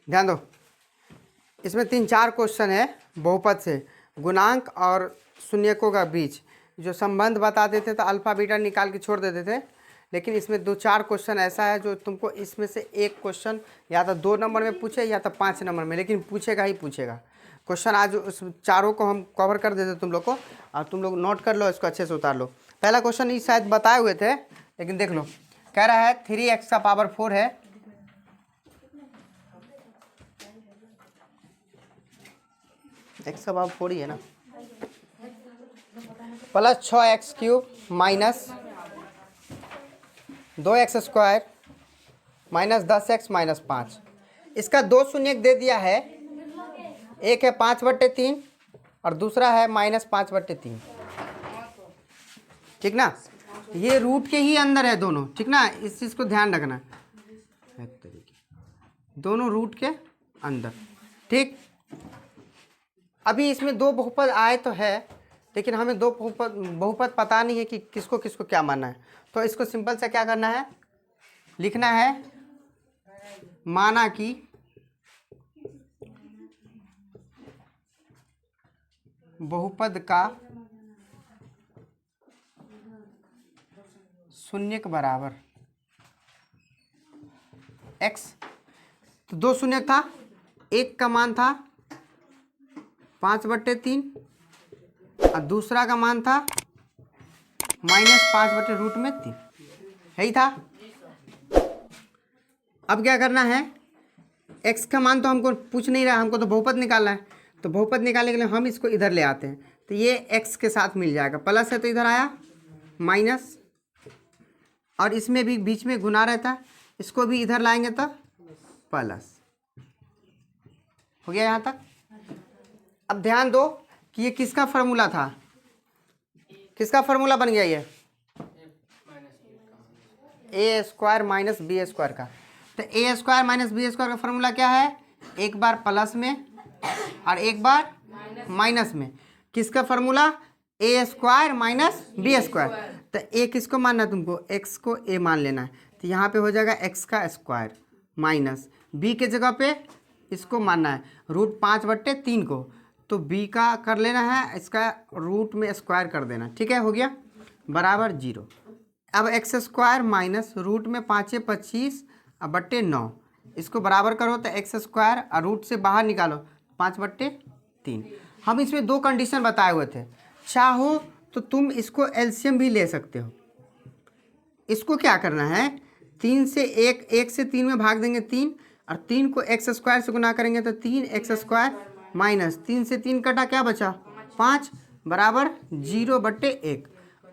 ध्यान दो, इसमें 3-4 क्वेश्चन है बहुपद से, गुणांक और शून्यकों का बीच जो संबंध बता देते तो अल्फा बीटा निकाल के छोड़ देते थे, लेकिन इसमें 2-4 क्वेश्चन ऐसा है जो तुमको इसमें से एक क्वेश्चन या तो 2 नंबर में पूछे या तो 5 नंबर में, लेकिन पूछेगा ही पूछेगा क्वेश्चन। आज उस चारों को हम कवर कर देते तुम लोग को, और तुम लोग नोट कर लो, इसको अच्छे से उतार लो। पहला क्वेश्चन ये शायद बताए हुए थे, लेकिन देख लो। कह रहा है 3x का पावर 4 है, x का पावर 4 ही है ना, plus 6x cube minus 2x square minus 10x minus 5। इसका 2 शून्य दे दिया है, एक है 5/3 और दूसरा है -5/3, ठीक ना। ये रूट के ही अंदर है दोनों, ठीक ना, इस चीज़ को ध्यान रखना, दोनों रूट के अंदर, ठीक। अभी इसमें 2 बहुपद आए तो है, लेकिन हमें 2 बहुपद पता नहीं है कि किसको किसको क्या मानना है। तो इसको सिंपल से क्या करना है, लिखना है माना कि बहुपद का शून्य के बराबर x, तो 2 शून्य था, एक का मान था 5/3 और दूसरा का मान था -5/√3, यही था। अब क्या करना है, x का मान तो हमको पूछ नहीं रहा, हमको तो बहुपद निकालना है। तो बहुपद निकालने के लिए हम इसको इधर ले आते हैं, तो ये x के साथ मिल जाएगा, प्लस है तो इधर आया माइनस, और इसमें भी बीच में गुना रहता है, इसको भी इधर लाएंगे तो प्लस। हो गया यहाँ तक। अब ध्यान दो कि ये किसका फार्मूला था, किसका फार्मूला बन गया ये, a² माइनस b² का। तो a² - b² का फार्मूला क्या है, एक बार प्लस में और एक बार माइनस में। किसका फार्मूला, a² माइनस b²। तो a किसको मानना है तुमको, x को a मान लेना है। तो यहाँ पे हो जाएगा x का स्क्वायर माइनस b के जगह पे इसको मानना है √5/3 को, तो b का कर लेना है, इसका रूट में स्क्वायर कर देना, ठीक है, हो गया, बराबर 0। अब x² माइनस रूट में 5 × 25/9, इसको बराबर करो तो x² और रूट से बाहर निकालो 5/3। हम इसमें 2 कंडीशन बताए हुए थे, चाहो तो तुम इसको एलसीएम भी ले सकते हो। इसको क्या करना है, 3 से 1 से 3 में भाग देंगे 3, और 3 को x² से गुना करेंगे तो 3x² माइनस 3 से 3 कटा, क्या बचा 5, बराबर 0/1।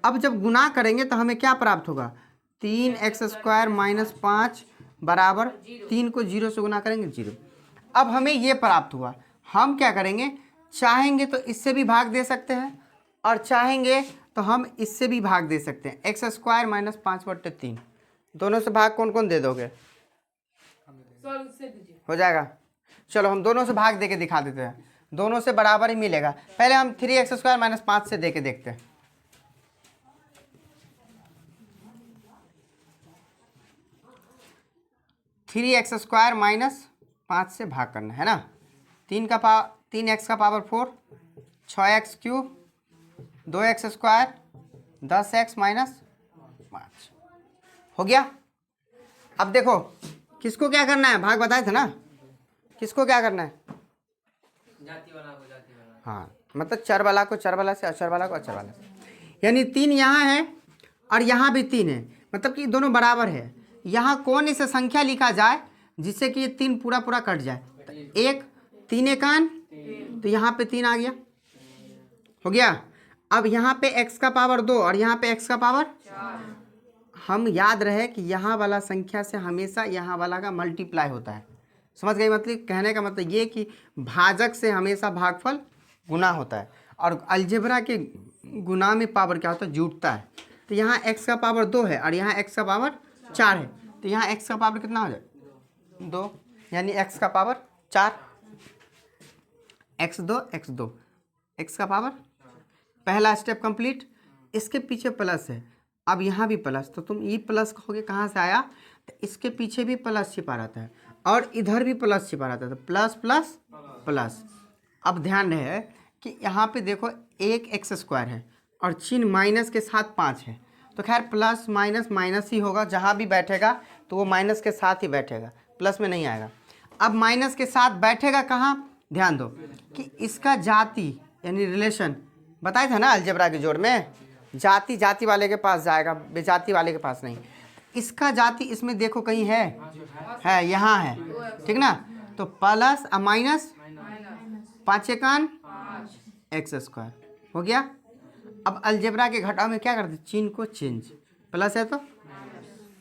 अब जब गुना करेंगे तो हमें क्या प्राप्त होगा, 3x² माइनस 5 बराबर 3 को 0 से गुना करेंगे 0। अब हमें ये प्राप्त हुआ, हम क्या करेंगे, चाहेंगे तो इससे भी भाग दे सकते हैं और चाहेंगे तो हम इससे भी भाग दे सकते हैं। x² माइनस 5/3 दोनों से भाग कौन कौन दे दोगे, हो जाएगा। चलो हम दोनों से भाग दे के दिखा देते हैं, दोनों से बराबर ही मिलेगा। पहले हम 3x² माइनस 5 से दे के देखते हैं। थ्री x² माइनस 5 से भाग करना है ना, 3x का power 4, 6x³ 2x² 10x minus 5 हो गया। अब देखो किसको क्या करना है, भाग बताए थे ना, किसको क्या करना है, जाति वाला को जाति वाला, हाँ, मतलब चर वाला को चर वाला से, अचर वाला को अचर वाला से। यानी 3 यहाँ है और यहाँ भी 3 है, मतलब कि दोनों बराबर है। यहाँ कौन सी संख्या लिखा जाए जिससे कि ये 3 पूरा पूरा कट जाए, तो 1 3 एकान, तो यहाँ पे 3 आ गया, हो गया। अब यहाँ पे x का पावर 2 और यहाँ पे x का पावर 4। हम याद रहे कि यहाँ वाला संख्या से हमेशा यहाँ वाला का मल्टीप्लाई होता है, समझ गई, मतलब कहने का मतलब ये कि भाजक से हमेशा भागफल गुना होता है, और अलजेब्रा के गुना में पावर क्या होता है, जुटता है। तो यहाँ x का पावर 2 है और यहाँ x का पावर 4 है, तो यहाँ x का पावर कितना हो जाए, 2, यानी x का पावर 4, x2 x का पावर, पहला स्टेप कंप्लीट। इसके पीछे प्लस है, अब यहाँ भी प्लस, तो तुम ये प्लस कहोगे कहाँ से आया, तो इसके पीछे भी प्लस छिपा रहता है, और इधर भी प्लस छिपा रहता है, तो प्लस प्लस प्लस। अब ध्यान रहे कि यहाँ पे देखो एक एक्स स्क्वायर है और चिन्ह माइनस के साथ 5 है, तो खैर प्लस माइनस माइनस ही होगा, जहाँ भी बैठेगा तो वो माइनस के साथ ही बैठेगा, प्लस में नहीं आएगा। अब माइनस के साथ बैठेगा कहाँ, ध्यान दो कि इसका जाति यानी रिलेशन बताया था ना अलजेब्रा के जोड़ में, जाति जाति वाले के पास जाएगा, बेजाति वाले के पास नहीं। इसका जाति इसमें देखो कहीं है यहाँ है, ठीक ना। तो प्लस और माइनस 5 एकान एक्स स्क्वायर हो गया। अब अलजेब्रा के घटाव में क्या करते, चिन्ह को चेंज, प्लस है तो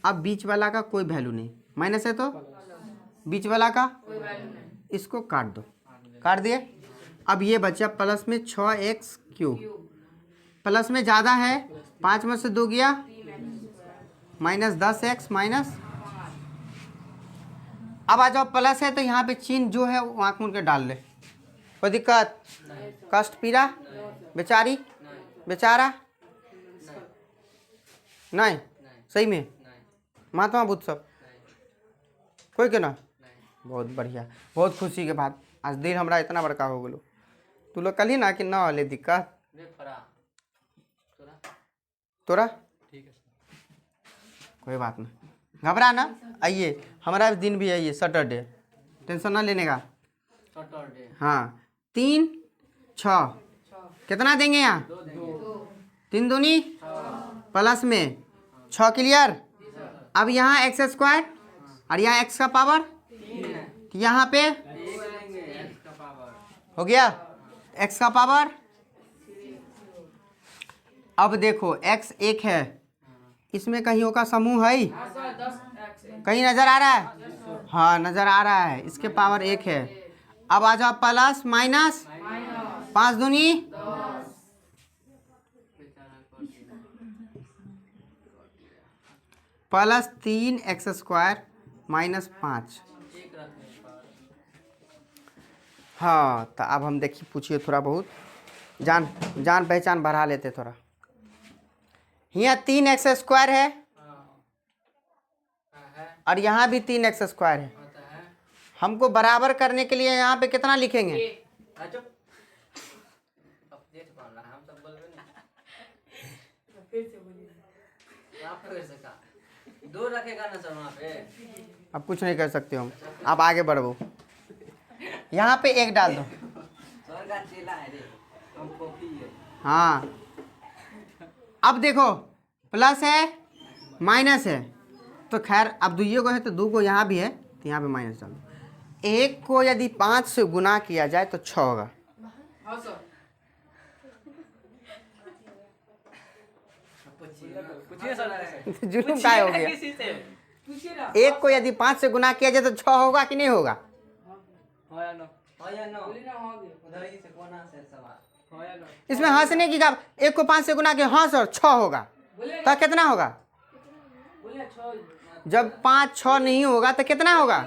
अब बीच वाला का कोई वैल्यू नहीं, माइनस है तो बीच वाला का इसको काट दो, काट दिए। अब ये बचा प्लस में 6x³ प्लस में ज़्यादा है, 5 में से 2 गया माइनस 10x माइनस। अब आ जाओ प्लस है तो यहाँ पे चिन्ह जो है वो आँख मूंद के डाल ले, कोई दिक्कत, कष्ट पीड़ा बेचारी बेचारा नहीं, सही में महात्मा बुद्ध सब कोई के ना, बहुत बढ़िया, बहुत खुशी के बात, आज दिन हमरा इतना बड़का हो गलो। तू लोग कल ही ना कि ना वाले दिक्कत तोरा कोई बात ना, घबरा ना, आइए हमारा दिन भी आइए सैटरडे, टेंशन ना लेने का। हाँ 3 6 कितना देंगे यहाँ, 3 दूनी प्लस में 6 क्लियर। अब यहाँ एक्स स्क्वायर और यहाँ एक्स का पावर, यहाँ पे हो गया एक्स का पावर। अब देखो x 1 है, इसमें कहीं का समूह है, कहीं नजर आ रहा है, हाँ नजर आ रहा है, इसके पावर 1 है। अब आ जाओ प्लस माइनस 5 दूनी प्लस 3x स्क्वायर माइनस 5। हाँ तो अब हम देखिए पूछिए थोड़ा बहुत जान पहचान बढ़ा लेते थोड़ा। यहाँ 3x स्क्वायर है और यहाँ भी 3x स्क्वायर है, हमको बराबर करने के लिए यहाँ पे कितना लिखेंगे, दो रखेगा ना सर वहाँ पे, अब कुछ नहीं कर सकते हम, आप आगे बढ़ो, यहाँ पे 1 डाल दो, सर का चेला है रे, हम कॉपी है। हाँ अब देखो प्लस है माइनस है, तो खैर अब 2 को है तो 2 को यहाँ भी है तो यहाँ पे माइनस डालो। 1 को यदि 5 से गुना किया जाए तो 6 होगा, जुलूम काय हो गया। 1 को यदि 5 से गुना किया जाए तो 6 होगा कि नहीं होगा, इसमें हंसने की बात, 1 को 5 से गुना किया हाँ सर 6 होगा, तो कितना होगा, जब 5 6 नहीं होगा तो कितना होगा,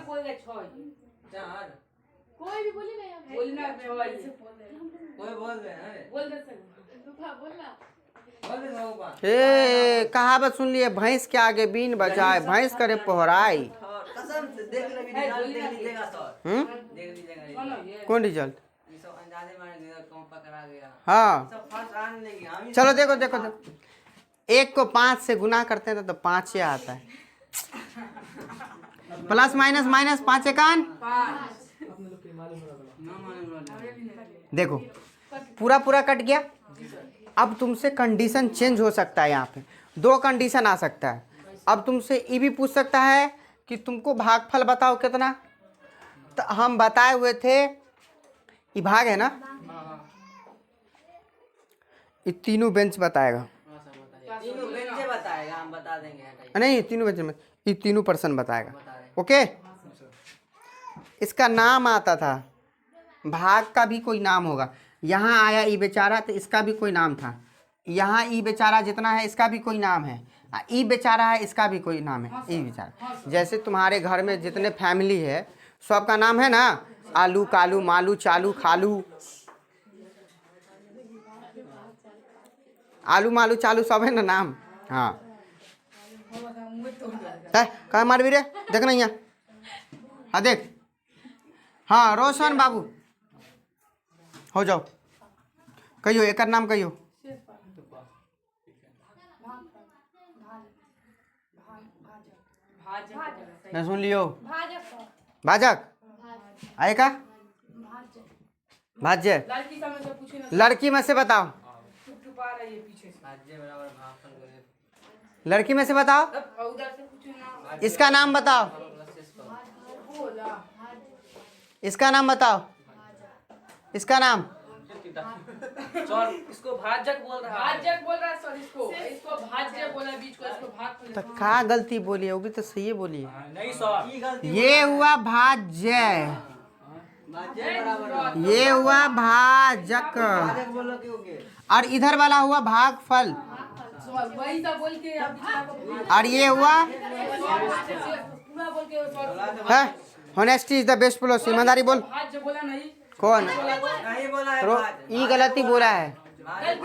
कहावत सुन लिए, भैंस के आगे बीन बजाए भैंस करे पोहराई। कसम से देख ले रिजल्ट देख लीजिएगा सर, देख लीजिएगा कौन रिजल्ट, ये सब अंदाजे मारेंगे कौन पकड़ा गया, हाँ सब फर्स्ट आने लेंगे हम। चलो देखो देखो देखो, 1 को 5 से गुना करते हैं तो 5 ही आता है, प्लस माइनस माइनस 5 एकान, देखो पूरा पूरा कट गया। अब तुमसे कंडीशन चेंज हो सकता है, यहाँ पे 2 कंडीशन आ सकता है। अब तुमसे ये भी पूछ सकता है कि तुमको भागफल बताओ कितना, तो हम बताए हुए थे ये भाग है ना, ये तीनों बेंच बताएगा, तीनों बेंचे बताएगा, हम बता देंगे, नहीं तीनों बेंच में ये तीनों पर्सन बताएगा, ओके। इसका नाम आता था, भाग का भी कोई नाम होगा, यहाँ आया ई बेचारा तो इसका भी कोई नाम था, यहाँ ई बेचारा जितना है इसका भी कोई नाम है, ई बेचारा है इसका भी कोई नाम है, ई बेचारा। जैसे तुम्हारे घर में जितने फैमिली है सबका नाम है ना, आलू कालू मालू चालू खालू, आलू मालू चालू सब है ना नाम, हाँ कहा मार भी रे देखना यहाँ, हाँ देख, हाँ रोशन बाबू हो जाओ, कहियो एक नाम कहियो। मैं सुन लियो, भाजक आए का भाज्य। लड़की में से बताओ, लड़की में से बताओ, इसका नाम बताओ, इसका नाम बताओ, इसका नाम। सर इसको भाजक बोल रहा है। भाजक बोल रहा है सर, इसको भाज्य बोला, बीच को इसको भाग। तो क्या गलती बोली है, वो भी तो सही है बोली है। नहीं सर, ये गलती ये हुआ भाज्य, भाज्य बराबर ये हुआ भाजक, भाजक बोलो क्यों? और इधर वाला हुआ भागफल, वही सब बोल के आप बीच को और ये हुआ पूरा बोल के सर है। Honesty is the best plus, ईमानदारी बोल। भाज्य बोला नहीं, कौन नहीं बोला है ये गलती बोला है। भाजक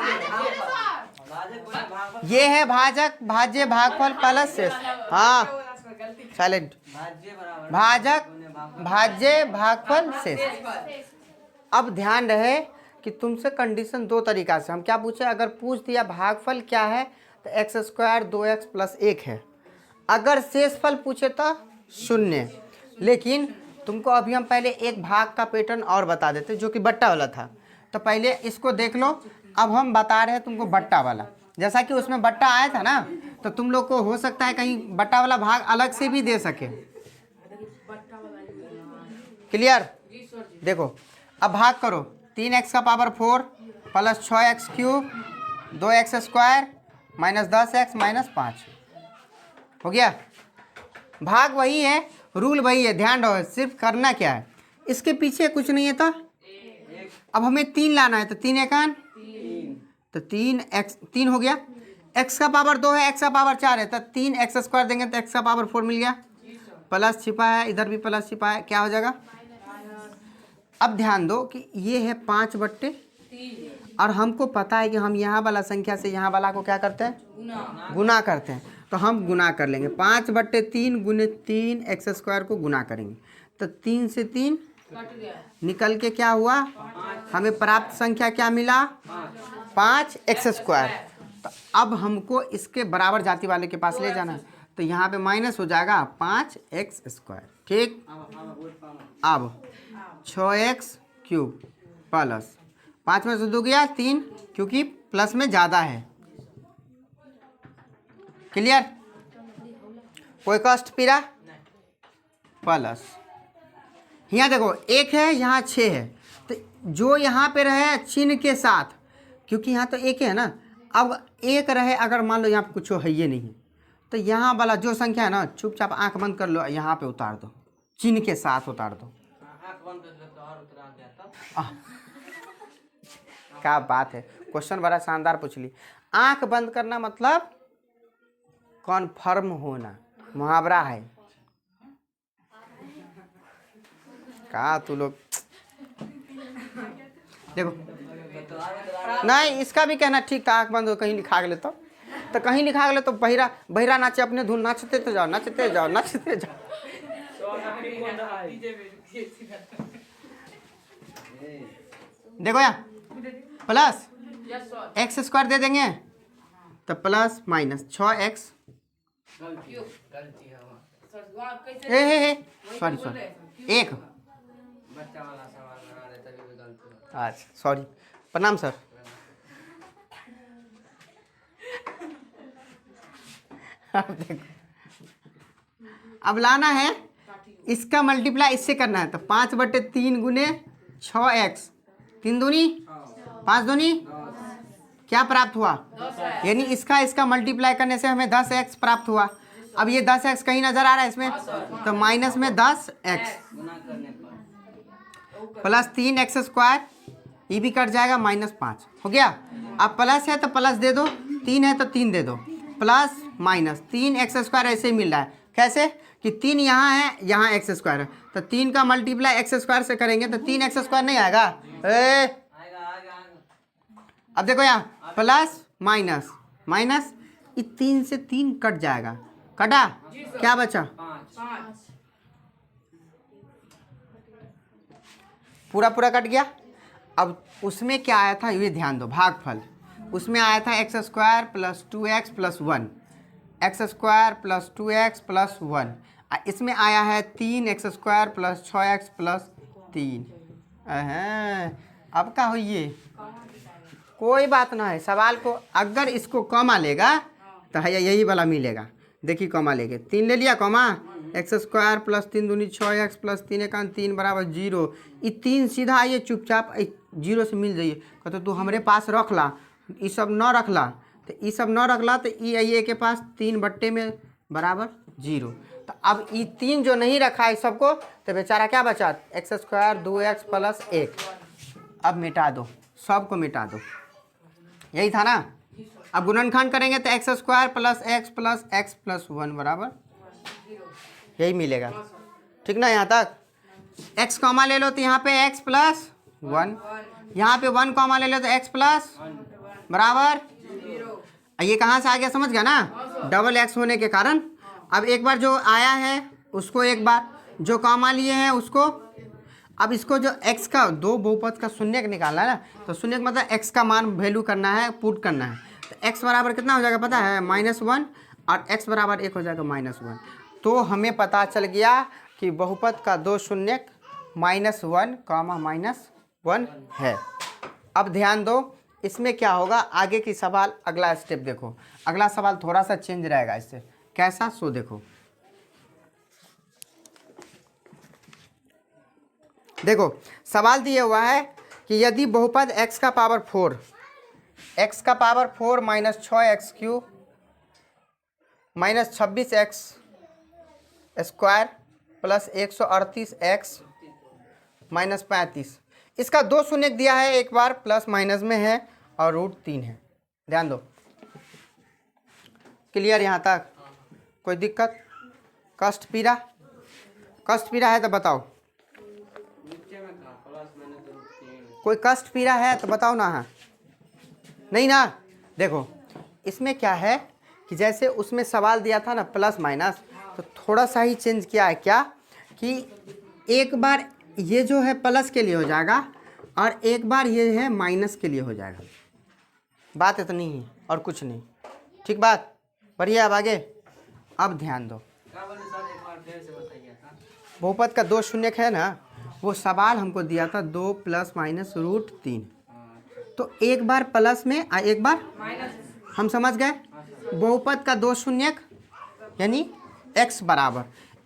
बोला भाग ये है भाजक, भाज्य, भागफल प्लस शेष। हाँ साइलेंट, भाज्य बराबर भाजक, भाज्य, भागफल शेष। अब ध्यान रहे कि तुमसे कंडीशन दो तरीका से, हम क्या पूछे, अगर पूछ दिया भागफल क्या है तो एक्स स्क्वायर 2x + 1 है, अगर शेषफल पूछे तो 0। लेकिन तुमको अभी हम पहले एक भाग का पैटर्न और बता देते जो कि बट्टा वाला था, तो पहले इसको देख लो। अब हम बता रहे हैं तुमको बट्टा वाला, जैसा कि उसमें बट्टा आया था ना, तो तुम लोग को हो सकता है कहीं बट्टा वाला भाग अलग से भी दे सके। क्लियर? देखो अब भाग करो, 3x का पावर 4 + 6x³ 2x² - 10x - 5 हो गया। भाग वही है, रूल वही है, ध्यान रहो। सिर्फ करना क्या है, इसके पीछे कुछ नहीं है तो अब हमें 3 लाना है, तो 3 एकान तो 3 हो गया। x का पावर 2 है, x का पावर 4 है, तो 3x² देंगे तो x का पावर 4 मिल गया। प्लस छिपा है, इधर भी प्लस छिपा है, क्या हो जाएगा। अब ध्यान दो कि ये है 5/3, और हमको पता है कि हम यहाँ वाला संख्या से यहाँ वाला को क्या करते हैं, गुना करते हैं। तो हम गुना कर लेंगे, 5/3 × 3x² को गुना करेंगे, तो 3 से 3 निकल के क्या हुआ, हमें प्राप्त संख्या क्या मिला, 5x²। तो अब हमको इसके बराबर जाति वाले के पास ले जाना है, तो यहाँ पे माइनस हो जाएगा 5x²। ठीक, अब 6x³ प्लस 5 में से 2 गया 3, क्योंकि प्लस में ज़्यादा है। क्लियर? कोई कष्ट पीड़ा? प्लस यहाँ देखो 1 है, यहाँ 6 है, तो जो यहाँ पे रहे चिन्ह के साथ, क्योंकि यहाँ तो 1 है ना, अब 1 रहे, अगर मान लो यहाँ पे कुछ है ये नहीं, तो यहाँ वाला जो संख्या है ना, चुपचाप आंख बंद कर लो, यहाँ पे उतार दो, चिन्ह के साथ उतार दो। क्या बात है, क्वेश्चन बड़ा शानदार पूछ ली। आंख बंद करना मतलब कॉन्फर्म होना, मुहावरा है। क्या तू लोग देखो, नहीं इसका भी कहना ठीक था, आंख बंद हो कहीं लिखा गया तो कहीं लिखा गया तो बहिरा बहिरा नाचे अपने धुन, नाचते तो जाओ, नाचते जाओ, नाचते जाओ। देखो यहाँ प्लस x² दे देंगे, तो प्लस माइनस 6x, सॉरी 1, अच्छा सॉरी, प्रणाम सर। अब देखो, अब लाना है, इसका मल्टीप्लाई इससे करना है, तो 5/3 × 6x, 3 दूनी 5 दूनी क्या प्राप्त हुआ, यानी इसका मल्टीप्लाई करने से हमें 10x प्राप्त हुआ। अब ये 10x कहीं नजर आ रहा है इसमें, तो माइनस में 10x प्लस 3x², ये भी कट जाएगा, -5 हो गया। अब प्लस है तो प्लस दे दो, 3 है तो 3 दे दो, प्लस माइनस 3x² ऐसे ही मिल रहा है। कैसे कि 3 यहाँ है, यहाँ x² है, तो 3 का मल्टीप्लाई x² से करेंगे तो 3x² नहीं आएगा। अब देखो यहाँ प्लस माइनस माइनस, ये 3 से 3 कट जाएगा, कटा, क्या बचा पूरा पूरा कट गया। अब उसमें क्या आया था ये ध्यान दो, भागफल उसमें आया था x square plus 2x plus 1, x square plus 2x plus 1। इसमें आया है 3x square plus 6x plus 3। अब क्या हो ये, कोई बात ना है, सवाल को अगर इसको कॉमा लेगा तो है यही वाला मिलेगा। देखिए कॉमा लेके 3 ले लिया कॉमा, एक्स स्क्वायर प्लस 3 दूनी 6x प्लस 3 एकान 3 बराबर 0। ये 3 सीधा आइए चुपचाप 0 से मिल जाइए। कहते तू हमारे पास रख ला, ये सब न रख ला, तो ये सब न रख ला तो ये आइए के पास 3 बट्टे में बराबर 0। तो अब ये 3 जो नहीं रखा है सबको, तो बेचारा क्या बचा, एक्स स्क्वायर 2x प्लस 1। अब मिटा दो, सबको मिटा दो, यही था ना। अब गुणनखंड करेंगे तो x square plus x plus 1 बराबर यही मिलेगा। ठीक ना, यहाँ तक। x कॉमा ले लो तो यहाँ पे x प्लस 1, यहाँ पे 1 कॉमा ले लो तो x प्लस बराबर, ये कहाँ से आ गया समझ गया ना, डबल x होने के कारण। अब एक बार जो आया है उसको, एक बार जो कॉमा लिए हैं उसको, अब इसको जो x का दो बहुपद का शून्य निकालना है ना, तो शून्य मतलब x का मान वैल्यू करना है, पुट करना है। तो x बराबर कितना हो जाएगा पता है, -1, और x बराबर 1 हो जाएगा -1। तो हमें पता चल गया कि बहुपद का दो शून्य -1, -1 है। अब ध्यान दो इसमें क्या होगा, आगे की सवाल अगला स्टेप देखो। अगला सवाल थोड़ा सा चेंज रहेगा इससे, कैसा सो देखो। देखो सवाल दिया हुआ है कि यदि बहुपद x का power 4 minus 6x³ minus 26x square plus 138x minus 35, इसका दो शून्य दिया है, एक बार प्लस माइनस में है और √3 है। ध्यान दो, क्लियर यहाँ तक, कोई दिक्कत, कष्ट पीड़ा है तो बताओ, कोई कष्ट पीड़ा है तो बताओ ना। हाँ नहीं ना। देखो इसमें क्या है कि जैसे उसमें सवाल दिया था ना प्लस माइनस, तो थोड़ा सा ही चेंज किया है क्या कि एक बार ये जो है प्लस के लिए हो जाएगा और एक बार ये है माइनस के लिए हो जाएगा। बात इतनी ही और कुछ नहीं। ठीक बात, बढ़िया। अब आगे, अब ध्यान दो, बहुपद का दो शून्य है ना, वो सवाल हमको दिया था 2 + -√3। तो एक बार प्लस में एक बार हम समझ गए। बहुपद का दो शून्य यानी x बराबर,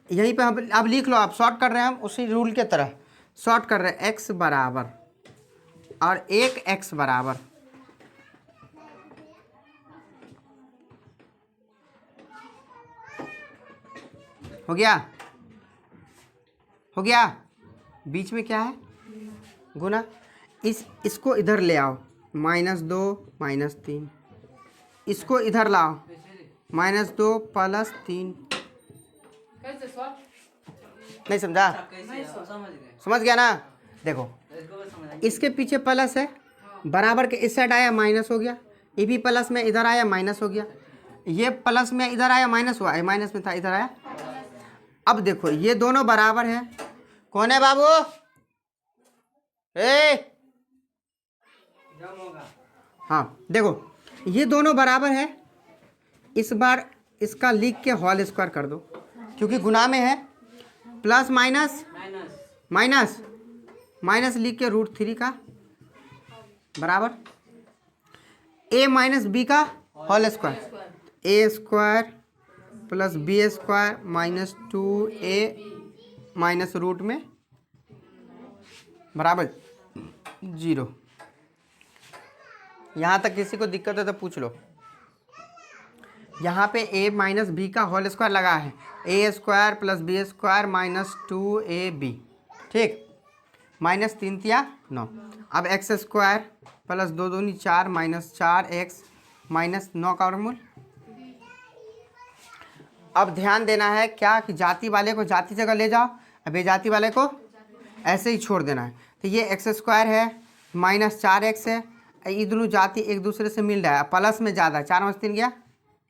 यहीं पे हम अब लिख लो, आप शॉर्ट कर रहे हैं, हम उसी रूल के तरह शॉर्ट कर रहे हैं, x बराबर और एक x बराबर हो गया। बीच में क्या है, गुना। इसको इधर ले आओ, -2 -3, इसको इधर लाओ, -2 + 3। कैसे सर? नहीं समझा, समझ गया ना। देखो इसके पीछे प्लस है, बराबर के इस साइड आया माइनस हो गया, ये भी प्लस में इधर आया माइनस हो गया, ये प्लस में इधर आया माइनस हुआ, माइनस में था इधर आया। अब देखो ये दोनों बराबर है, कौन है बाबू, हाँ देखो ये दोनों बराबर है। इस बार इसका लिख के होल स्क्वायर कर दो, क्योंकि गुना में है, प्लस माइनस माइनस लिख के √3 का बराबर a - b का whole square, a² + b² - 2a minus root में बराबर 0। यहाँ तक किसी को दिक्कत है तो पूछ लो। यहाँ पे a - b का होल स्क्वायर लगा है, a² + b² - 2ab, ठीक, -3 तिया 9। अब x² + 2 दूनी 4 -4x -9 का वर्गमूल। अब ध्यान देना है क्या कि जाति वाले को जाति जगह ले जाओ, अब बेजाति वाले को ऐसे ही छोड़ देना है। तो ये x² है -4x है, ये दोनों जाति एक दूसरे से मिल रहा है, प्लस में ज़्यादा, 4 में 3 गया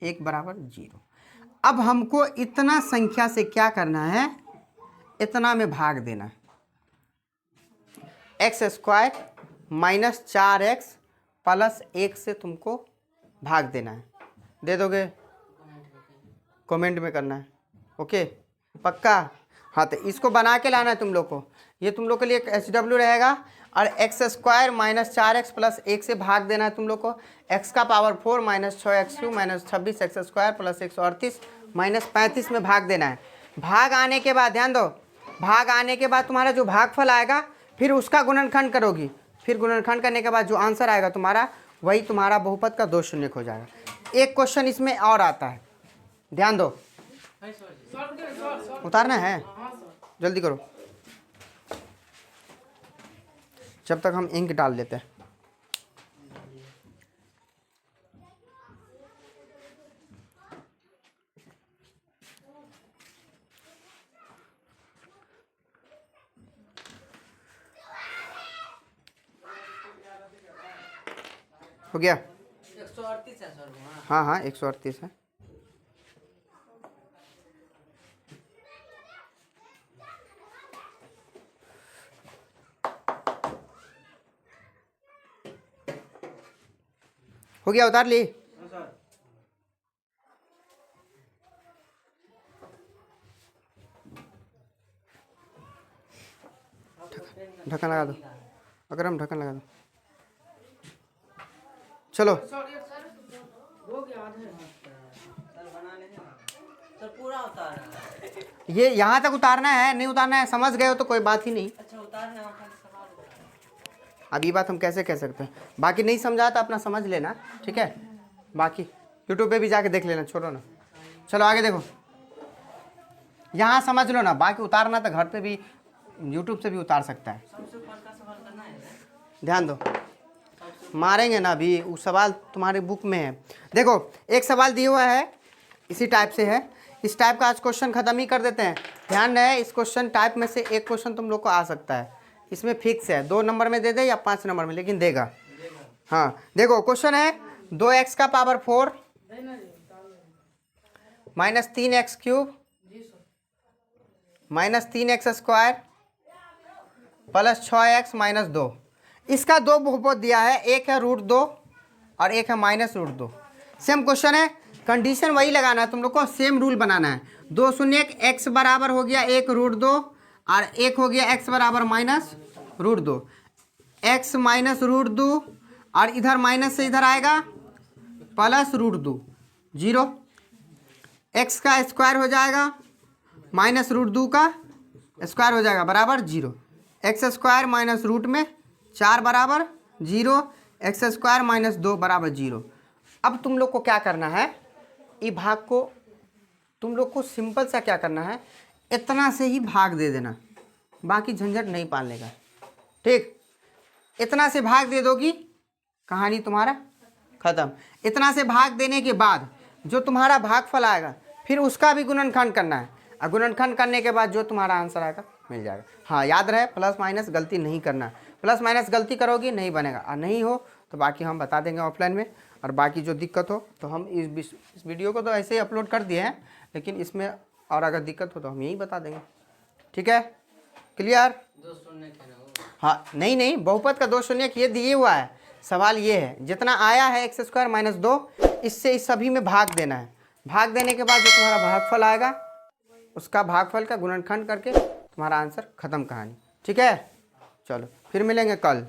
1 बराबर 0। अब हमको इतना संख्या से क्या करना है, इतना में भाग देना है। X square minus 4x plus 1 से तुमको भाग देना है। दे दोगे? कमेंट में करना है। ओके पक्का? हाँ तो इसको बना के लाना है तुम लोग को। ये तुम लोग के लिए एक HW रहेगा और x square minus 4x plus 1 से भाग देना है तुम लोग को। x का power 4 minus 6x³ minus 26x square plus 138 minus 35 में भाग देना है। भाग आने के बाद ध्यान दो, भाग आने के बाद तुम्हारा जो भागफल आएगा फिर उसका गुणनखंड करोगी, फिर गुणनखंड करने के बाद जो आंसर आएगा तुम्हारा वही तुम्हारा बहुपद का 2 शून्य हो जाएगा। एक क्वेश्चन इसमें और आता है, ध्यान दो। उतारना है, जल्दी करो जब तक हम इंक डाल देते हैं। हो गया? 138 है सर। हाँ हाँ 138 है। हो गया? उतार ली? ढक्कन लगा दो, अकरम ढक्कन लगा दो। चलो सर पूरा उतारना है। ये यहाँ तक उतारना है, नहीं उतारना है समझ गए हो तो कोई बात ही नहीं। अच्छा उतारना है, खाली सवाल उतारना है। अब ये बात हम कैसे कह सकते हैं, बाकी नहीं समझा तो अपना समझ लेना, ठीक है? बाकी यूट्यूब पे भी जाके देख लेना, छोड़ो ना। चलो आगे देखो, यहाँ समझ लो ना, बाकी उतारना तो घर पे भी यूट्यूब से भी उतार सकता है। सबसे ऊपर का सवाल करना है। ध्यान दो, मारेंगे ना अभी, वो सवाल तुम्हारे बुक में है। देखो एक सवाल दिया हुआ है इसी टाइप से है, इस टाइप का आज क्वेश्चन ख़त्म ही कर देते हैं। ध्यान रहे इस क्वेश्चन टाइप में से एक क्वेश्चन तुम लोग को आ सकता है, इसमें फिक्स है 2 नंबर में दे दे या 5 नंबर में, लेकिन देगा। हाँ देखो क्वेश्चन है 2x का power 4 minus 3x³ minus 3x square plus 6x minus 2। इसका 2 बहुपद दिया है, एक है √2 और एक है माइनस √2। सेम क्वेश्चन है, कंडीशन वही लगाना है तुम लोग को, सेम रूल बनाना है। 2 शून्य x बराबर हो गया 1 √2 और एक हो गया x बराबर माइनस √2, x माइनस √2 और इधर माइनस से इधर आएगा प्लस √2, 0। x का स्क्वायर हो जाएगा माइनस √2 का स्क्वायर हो जाएगा बराबर 0। एक्स स्क्वायर माइनस रूट में 4 बराबर 0, एक्स स्क्वायर माइनस 2 बराबर 0। अब तुम लोग को क्या करना है, ये भाग को तुम लोग को सिंपल सा क्या करना है, इतना से ही भाग दे देना, बाकी झंझट नहीं पालने का, ठीक? इतना से भाग दे दोगी, कहानी तुम्हारा खत्म। इतना से भाग देने के बाद जो तुम्हारा भागफल आएगा फिर उसका भी गुणनखंड करना है, और गुणनखंड करने के बाद जो तुम्हारा आंसर आएगा मिल जाएगा। हाँ याद रहे प्लस माइनस गलती नहीं करना, प्लस माइनस गलती करोगी नहीं बनेगा, और नहीं हो तो बाकी हम बता देंगे ऑफलाइन में। और बाकी जो दिक्कत हो तो हम इस वीडियो को तो ऐसे ही अपलोड कर दिए हैं, लेकिन इसमें और अगर दिक्कत हो तो हम यही बता देंगे, ठीक है? क्लियर? 2 शून्य थे ना वो। हाँ नहीं बहुपद का 2 शून्य ये दिए हुआ है, सवाल ये है जितना आया है एक्स स्क्वायर माइनस 2 इससे इस सभी में भाग देना है। भाग देने के बाद जो तुम्हारा भागफल आएगा उसका भागफल का गुणनखंड करके तुम्हारा आंसर खत्म कहानी, ठीक है? चलो फिर मिलेंगे कल।